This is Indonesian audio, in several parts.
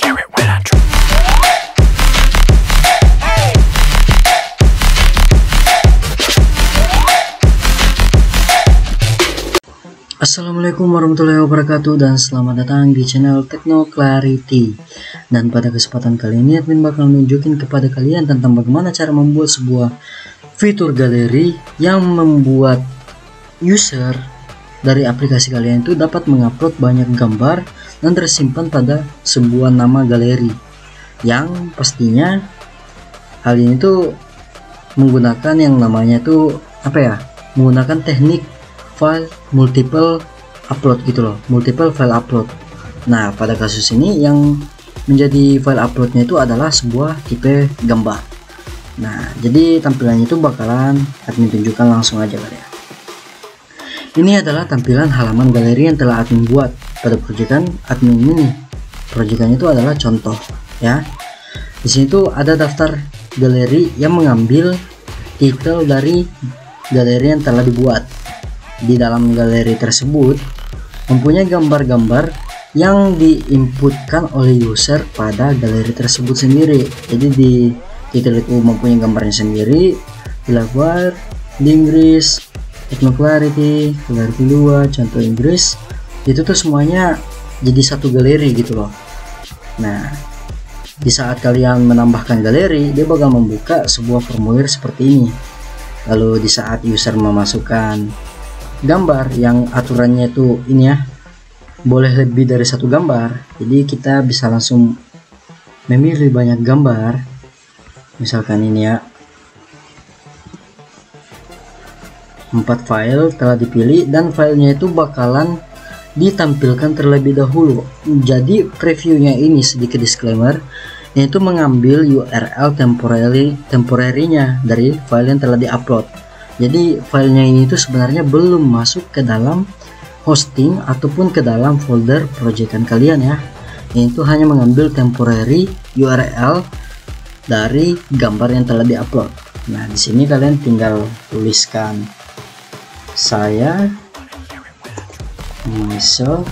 hear it when I drop. Assalamualaikum warahmatullahi wabarakatuh dan selamat datang di channel Techno Clarity. Dan pada kesempatan kali ini admin bakal nunjukin kepada kalian tentang bagaimana cara membuat sebuah fitur galeri yang membuat user dari aplikasi kalian itu dapat mengupload banyak gambar dan tersimpan pada sebuah nama galeri, yang pastinya hal ini tuh menggunakan yang namanya tuh menggunakan teknik file multiple upload gitu loh, multiple file upload. Nah, pada kasus ini yang menjadi file uploadnya itu adalah sebuah tipe gambar. Nah, jadi tampilannya itu bakalan admin tunjukkan langsung aja kali ya. Ini adalah tampilan halaman galeri yang telah admin buat pada proyekan admin ini. Proyekannya itu adalah contoh ya. Di sini tuh ada daftar galeri yang mengambil titel dari galeri yang telah dibuat. Di dalam galeri tersebut mempunyai gambar-gambar yang diinputkan oleh user pada galeri tersebut sendiri. Jadi di titel itu mempunyai gambarnya sendiri, di Livewire, di Inggris, Techno Clarity, Clarity 2, contoh Inggris, itu tuh semuanya jadi satu galeri gitu loh. Nah, di saat kalian menambahkan galeri, dia bakal membuka sebuah formulir seperti ini. Lalu di saat user memasukkan gambar yang aturannya itu ini ya, boleh lebih dari satu gambar, jadi kita bisa langsung memilih banyak gambar. Misalkan ini ya, 4 file telah dipilih dan filenya itu bakalan ditampilkan terlebih dahulu. Jadi previewnya ini sedikit disclaimer, yaitu mengambil URL temporary-nya dari file yang telah diupload. Jadi filenya ini tuh sebenarnya belum masuk ke dalam hosting ataupun ke dalam folder proyekan kalian ya. Ini tuh hanya mengambil temporary URL dari gambar yang telah diupload. Nah, di sini kalian tinggal tuliskan saya, myself,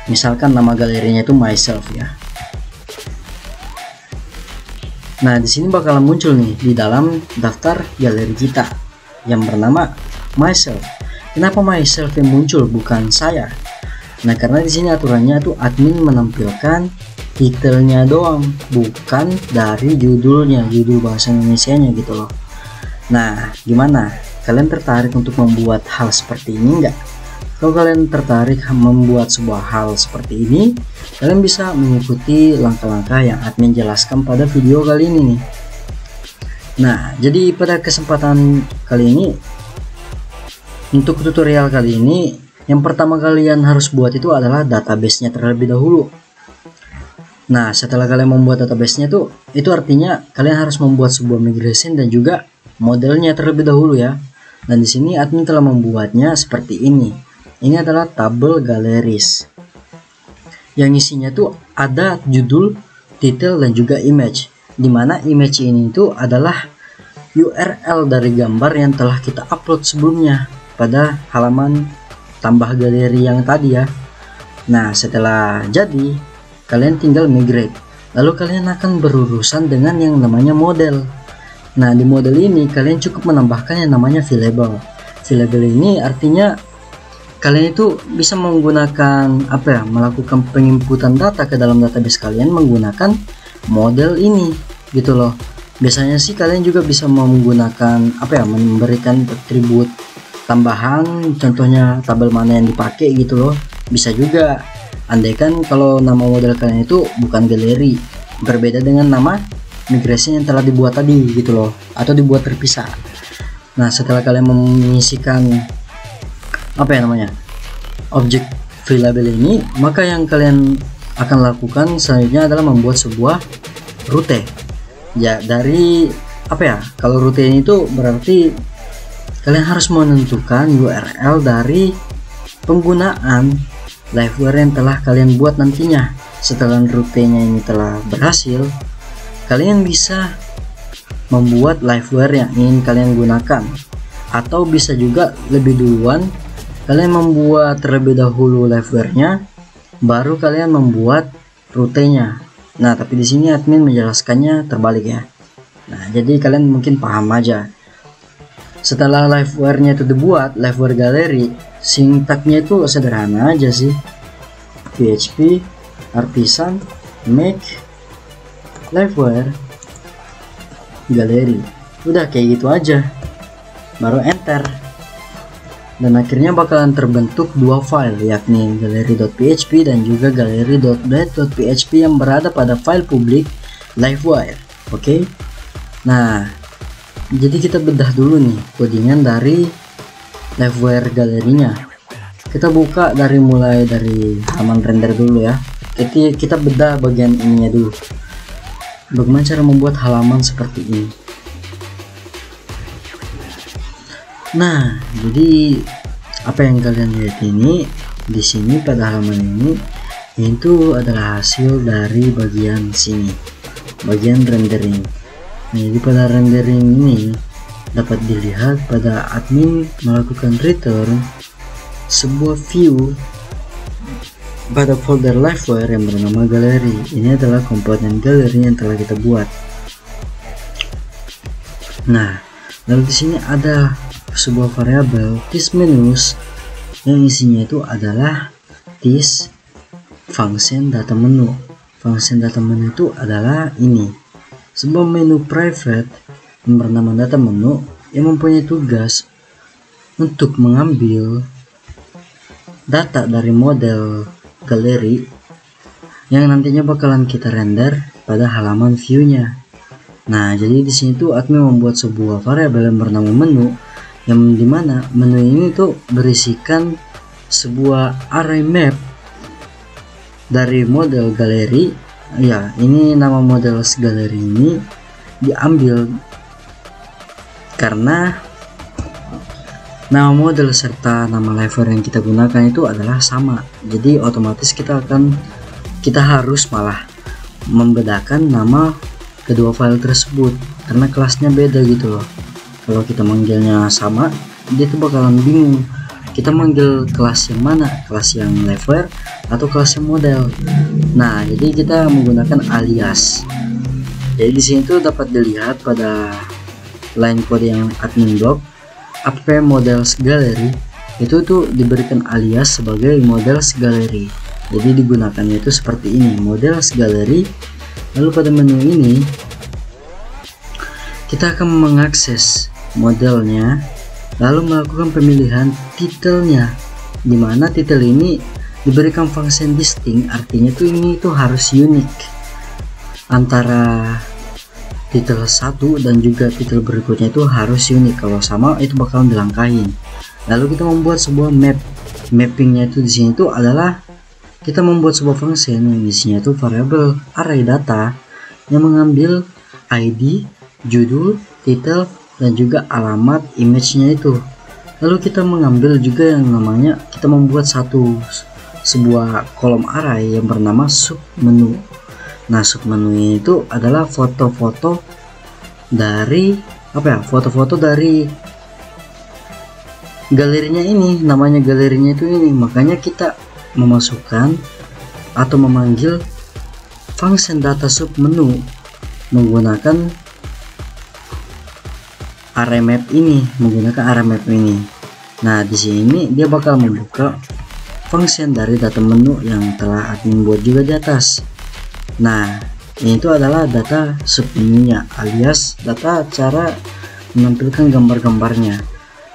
misalkan nama galerinya itu myself ya. Nah, di sini bakalan muncul nih di dalam daftar galeri kita yang bernama myself. Kenapa myself yang muncul bukan saya? Nah, karena di sini aturannya tuh admin menampilkan titelnya doang, bukan dari judulnya, judul bahasa Indonesianya gitu loh. Nah, gimana? Kalian tertarik untuk membuat hal seperti ini enggak? Kalau kalian tertarik membuat sebuah hal seperti ini, kalian bisa mengikuti langkah-langkah yang admin jelaskan pada video kali ini nih. Nah, jadi pada kesempatan kali ini, untuk tutorial kali ini, yang pertama kalian harus buat itu adalah database-nya terlebih dahulu. Nah, setelah kalian membuat database-nya tuh, itu artinya kalian harus membuat sebuah migration dan juga modelnya terlebih dahulu ya. Dan di sini admin telah membuatnya seperti ini. Ini adalah tabel galleries yang isinya tuh ada judul, titel, dan juga image, dimana image ini itu adalah URL dari gambar yang telah kita upload sebelumnya pada halaman tambah galeri yang tadi ya. Nah, setelah jadi, kalian tinggal migrate, lalu kalian akan berurusan dengan yang namanya model. Nah, di model ini kalian cukup menambahkan yang namanya viewable. Viewable ini artinya kalian itu bisa menggunakan melakukan penginputan data ke dalam database kalian menggunakan model ini gitu loh. Biasanya sih kalian juga bisa menggunakan memberikan atribut tambahan, contohnya tabel mana yang dipakai gitu loh. Bisa juga, andaikan kalau nama model kalian itu bukan galeri, berbeda dengan nama migration yang telah dibuat tadi gitu loh, atau dibuat terpisah. Nah, setelah kalian mengisikan objek viewable ini, maka yang kalian akan lakukan selanjutnya adalah membuat sebuah rute ya. Dari kalau rute ini tuh berarti kalian harus menentukan URL dari penggunaan Livewire yang telah kalian buat nantinya. Setelah rutenya ini telah berhasil, kalian bisa membuat Livewire yang ingin kalian gunakan, atau bisa juga lebih duluan kalian membuat terlebih dahulu Livewire-nya, baru kalian membuat rutenya. Nah, tapi di sini admin menjelaskannya terbalik ya. Nah, jadi kalian mungkin paham aja. Setelah liveware-nya itu dibuat, liveware gallery, sintaknya itu sederhana aja sih. PHP, artisan, make, liveware, gallery. Udah kayak gitu aja. Baru enter. Dan akhirnya bakalan terbentuk dua file, yakni gallery.php dan juga gallery.blade.php yang berada pada file publik livewire. Oke. Nah, jadi kita bedah dulu nih codingan dari livewire galerinya. Kita buka mulai dari halaman render dulu ya. Jadi kita bedah bagian ininya dulu. Bagaimana cara membuat halaman seperti ini? Nah, jadi apa yang kalian lihat ini di sini pada halaman ini itu adalah hasil dari bagian sini, bagian rendering. Nah, jadi pada rendering ini dapat dilihat pada admin melakukan return sebuah view pada folder livewire yang bernama gallery. Ini adalah komponen gallery yang telah kita buat. Nah, lalu di sini ada sebuah variabel this-menus yang isinya itu adalah this function data menu. Function data menu itu adalah ini, sebuah menu private yang bernama data menu yang mempunyai tugas untuk mengambil data dari model galeri yang nantinya bakalan kita render pada halaman view-nya. Nah, jadi di sini tuh admin membuat sebuah variabel yang bernama menu, yang dimana menu ini tuh berisikan sebuah array map dari model galeri. Ya, ini nama model galeri ini diambil karena nama model serta nama livewire yang kita gunakan itu adalah sama. Jadi otomatis kita harus malah membedakan nama kedua file tersebut karena kelasnya beda gitu loh. Kalau kita manggilnya sama, dia tuh bakalan bingung kita manggil kelas yang mana, kelas yang livewire atau kelas yang model. Nah, jadi kita menggunakan alias. Jadi di sini tuh dapat dilihat pada line code yang admin blog, app models gallery itu tuh diberikan alias sebagai models gallery. Jadi digunakannya itu seperti ini, models gallery. Lalu pada menu ini kita akan mengakses modelnya, lalu melakukan pemilihan titelnya, dimana titel ini diberikan function distinct, artinya tuh ini tuh harus unik antara titel satu dan juga titel berikutnya itu harus unik. Kalau sama itu bakalan dilangkahin. Lalu kita membuat sebuah mappingnya itu di sini tuh adalah kita membuat sebuah function yang isinya itu variabel array data yang mengambil ID, judul, titel, dan juga alamat image-nya itu. Lalu kita mengambil juga yang namanya, kita membuat sebuah kolom array yang bernama submenu. Nah, submenu itu adalah foto-foto dari foto-foto dari galerinya ini, namanya galerinya itu ini. Makanya kita memasukkan atau memanggil function data submenu menggunakan array map ini, Nah, di sini dia bakal membuka function dari data menu yang telah admin buat juga di atas. Nah, ini itu adalah data submenunya alias data cara menampilkan gambar-gambarnya.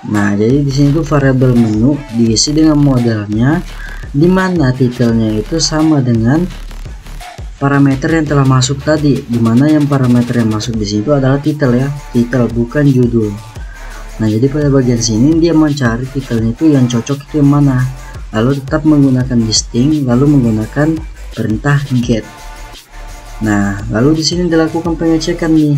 Nah, jadi di sini tuh variabel menu diisi dengan modelnya, dimana titelnya itu sama dengan parameter yang telah masuk tadi, dimana yang parameter yang masuk di situ adalah titel ya, titel bukan judul. Nah, jadi pada bagian sini dia mencari titelnya itu yang cocok itu yang mana, lalu tetap menggunakan distinct, lalu menggunakan perintah get. Nah, lalu di sini dilakukan pengecekan nih.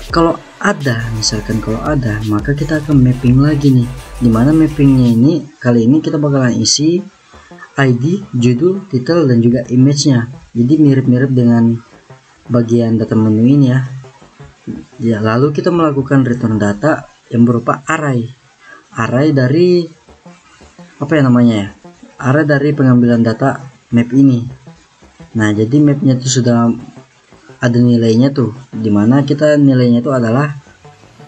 Kalau ada, misalkan kalau ada, maka kita akan mapping lagi nih, dimana mappingnya ini kali ini kita bakalan isi ID, judul, titel, dan juga image-nya. Jadi mirip-mirip dengan bagian data menu ini ya. Ya, lalu kita melakukan return data yang berupa array dari array dari pengambilan data map ini. Nah, jadi mapnya itu sudah ada nilainya tuh, dimana kita nilainya itu adalah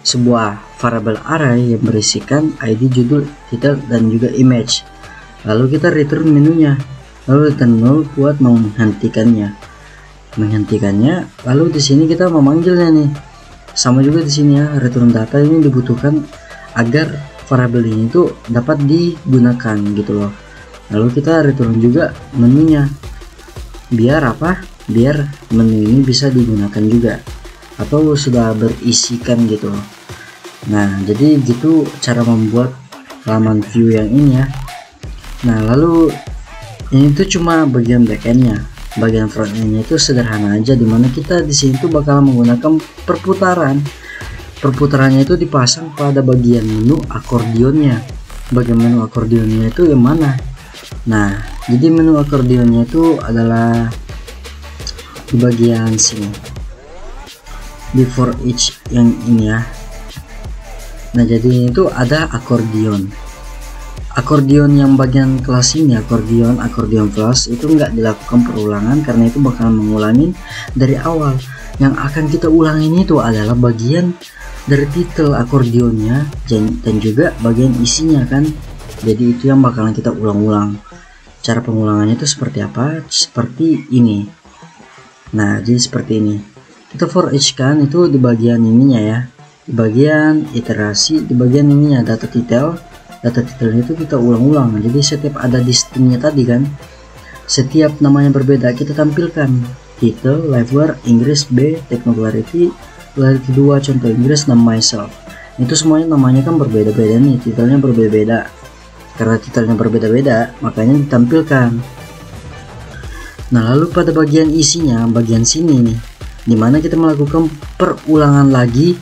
sebuah variable array yang berisikan ID, judul, title, dan juga image. Lalu kita return menunya, lalu return null buat menghentikannya. Lalu di sini kita memanggilnya nih. Sama juga di sini ya, return data ini dibutuhkan agar variabel ini tuh dapat digunakan gitu loh. Lalu kita return juga menunya. Biar apa? Biar menu ini bisa digunakan juga atau sudah berisikan gitu loh. Nah, jadi gitu cara membuat halaman view yang ini ya. Nah, lalu ini tuh cuma bagian backendnya. Bagian frontendnya itu sederhana aja, dimana kita di sini tuh bakal menggunakan perputaran. Perputarannya itu dipasang pada bagian menu akordionnya. Bagian menu akordionnya itu yang mana? Nah, jadi menu akordionnya itu adalah di bagian sini, di for each yang ini ya. Nah, jadi itu ada akordion. Akordion yang bagian kelas ini, akordion flash itu nggak dilakukan perulangan karena itu bakal mengulangin dari awal. Yang akan kita ulangin itu adalah bagian dari titel akordionnya dan juga bagian isinya kan. Jadi itu yang bakalan kita ulang-ulang. Cara pengulangannya itu seperti apa? Seperti ini. Nah, jadi seperti ini. Kita for each kan itu di bagian ininya ya. Di bagian iterasi, di bagian ininya data titel. Data titelnya itu kita ulang-ulang. Jadi setiap ada distinnya tadi kan, setiap namanya berbeda kita tampilkan. Titel, liveware, Inggris, B, techniclarity, clarity 2, contoh Inggris, nama myself. Itu semuanya namanya kan berbeda-beda nih, titelnya berbeda-beda. Karena titelnya berbeda-beda, makanya ditampilkan. Nah, lalu pada bagian isinya, bagian sini nih, dimana kita melakukan perulangan lagi,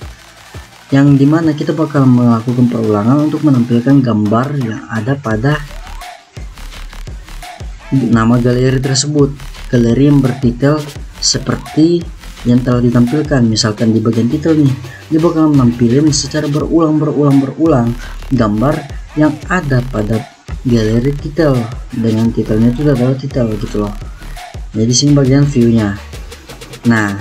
yang dimana kita bakal melakukan perulangan untuk menampilkan gambar yang ada pada nama galeri tersebut. Galeri yang bertitel seperti yang telah ditampilkan. Misalkan di bagian titel nih, dia bakal menampilkan secara berulang gambar yang ada pada galeri titel, dengan titelnya itu adalah titel gitu loh. Jadi sini bagian view-nya. Nah,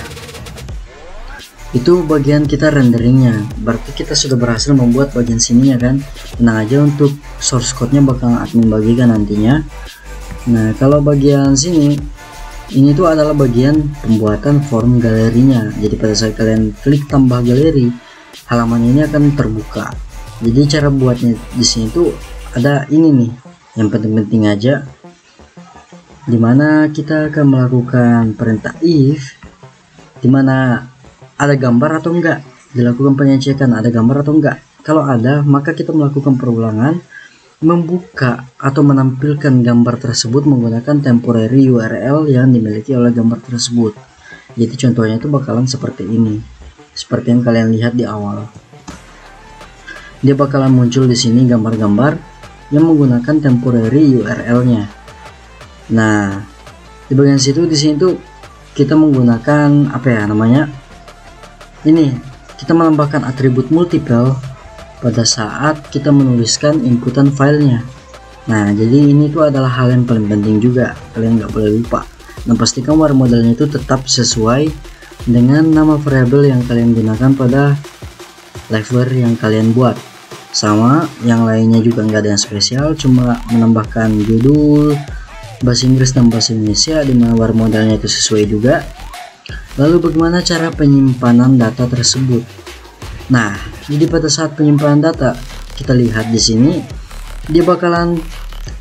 itu bagian kita renderingnya, berarti kita sudah berhasil membuat bagian sininya kan. Tenang aja, untuk source code-nya bakal admin bagikan nantinya. Nah, kalau bagian sini, ini tuh adalah bagian pembuatan form galerinya. Jadi pada saat kalian klik tambah galeri, halaman ini akan terbuka. Jadi cara buatnya di sini tuh ada ini nih, yang penting-penting aja, dimana kita akan melakukan perintah if, dimana ada gambar atau enggak, dilakukan pengecekan ada gambar atau enggak. Kalau ada, maka kita melakukan perulangan, membuka atau menampilkan gambar tersebut menggunakan temporary URL yang dimiliki oleh gambar tersebut. Jadi contohnya itu bakalan seperti ini, seperti yang kalian lihat di awal. Dia bakalan muncul di sini gambar-gambar yang menggunakan temporary URL-nya. Nah, di bagian situ di sini tuh kita menggunakan apa ya namanya? Ini kita menambahkan atribut multiple pada saat kita menuliskan inputan filenya. Nah, jadi ini tuh adalah hal yang paling penting juga, kalian nggak boleh lupa. Dan pastikan war modelnya itu tetap sesuai dengan nama variabel yang kalian gunakan pada liveware yang kalian buat. Sama yang lainnya juga nggak ada yang spesial, cuma menambahkan judul, bahasa Inggris dan bahasa Indonesia, dimana war modelnya itu sesuai juga. Lalu bagaimana cara penyimpanan data tersebut? Nah, jadi pada saat penyimpanan data, kita lihat di sini dia bakalan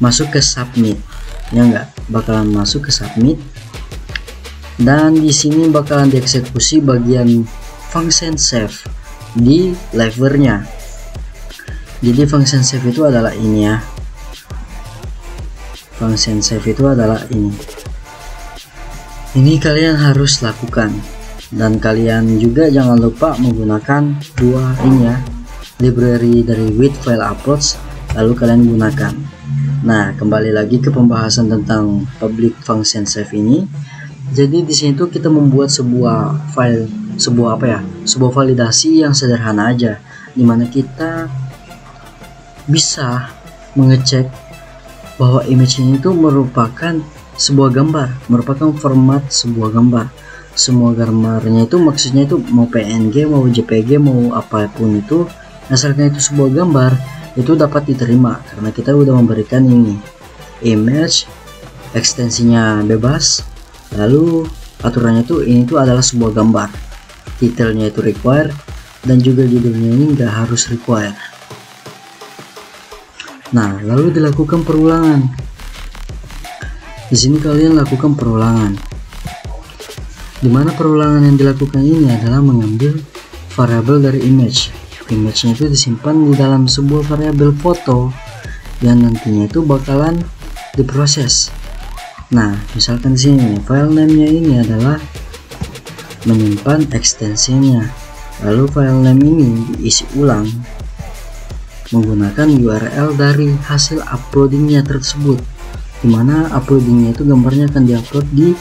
masuk ke submit, ya enggak? Bakalan masuk ke submit, dan di sini bakalan dieksekusi bagian function save di liveware-nya. Jadi function save itu adalah ini ya. Function save itu adalah ini. Ini kalian harus lakukan, dan kalian juga jangan lupa menggunakan dua ini ya, library dari with file uploads, lalu kalian gunakan. Nah, kembali lagi ke pembahasan tentang public function save ini. Jadi di sini tuh kita membuat sebuah file, sebuah validasi yang sederhana aja, dimana kita bisa mengecek bahwa image ini tuh merupakan sebuah gambar, merupakan format sebuah gambar. Semua gambarnya itu maksudnya itu mau PNG, mau JPG, mau apapun itu, asalkan itu sebuah gambar, itu dapat diterima karena kita udah memberikan ini image, ekstensinya bebas, lalu aturannya itu ini tuh adalah sebuah gambar, titelnya itu require, dan juga judulnya ini nggak harus require. Nah, lalu dilakukan perulangan. Di sini kalian lakukan perulangan. Dimana perulangan yang dilakukan ini adalah mengambil variabel dari image. Image-nya itu disimpan di dalam sebuah variabel foto yang nantinya itu bakalan diproses. Nah, misalkan di sini file name-nya ini adalah menyimpan ekstensinya. Lalu file name ini diisi ulang menggunakan URL dari hasil uploadingnya tersebut, dimana uploadingnya itu gambarnya akan diupload di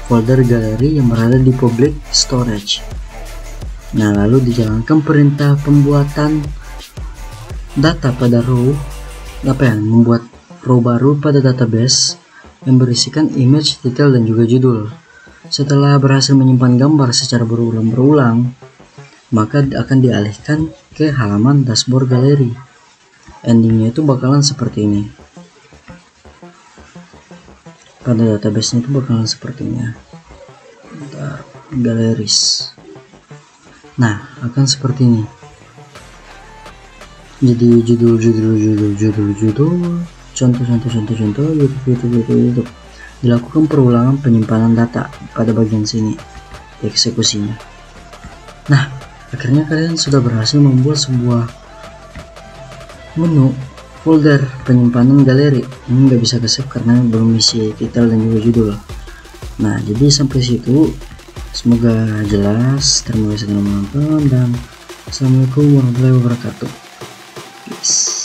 folder galeri yang berada di public storage. Nah, lalu dijalankan perintah pembuatan data pada row, membuat row baru pada database yang berisikan image, title, dan juga judul. Setelah berhasil menyimpan gambar secara berulang-ulang, maka akan dialihkan ke halaman dashboard galeri. Endingnya itu bakalan seperti ini. Pada database-nya itu bakalan sepertinya. Galeries. Nah, akan seperti ini. Jadi judul, contoh, YouTube. Dilakukan perulangan penyimpanan data pada bagian sini, eksekusinya. Nah, akhirnya kalian sudah berhasil membuat sebuah menu folder penyimpanan galeri. Ini nggak bisa ke-save karena belum isi title dan juga judul. Nah, jadi sampai situ semoga jelas. Terima kasih telah menonton dan assalamualaikum warahmatullahi wabarakatuh. Peace.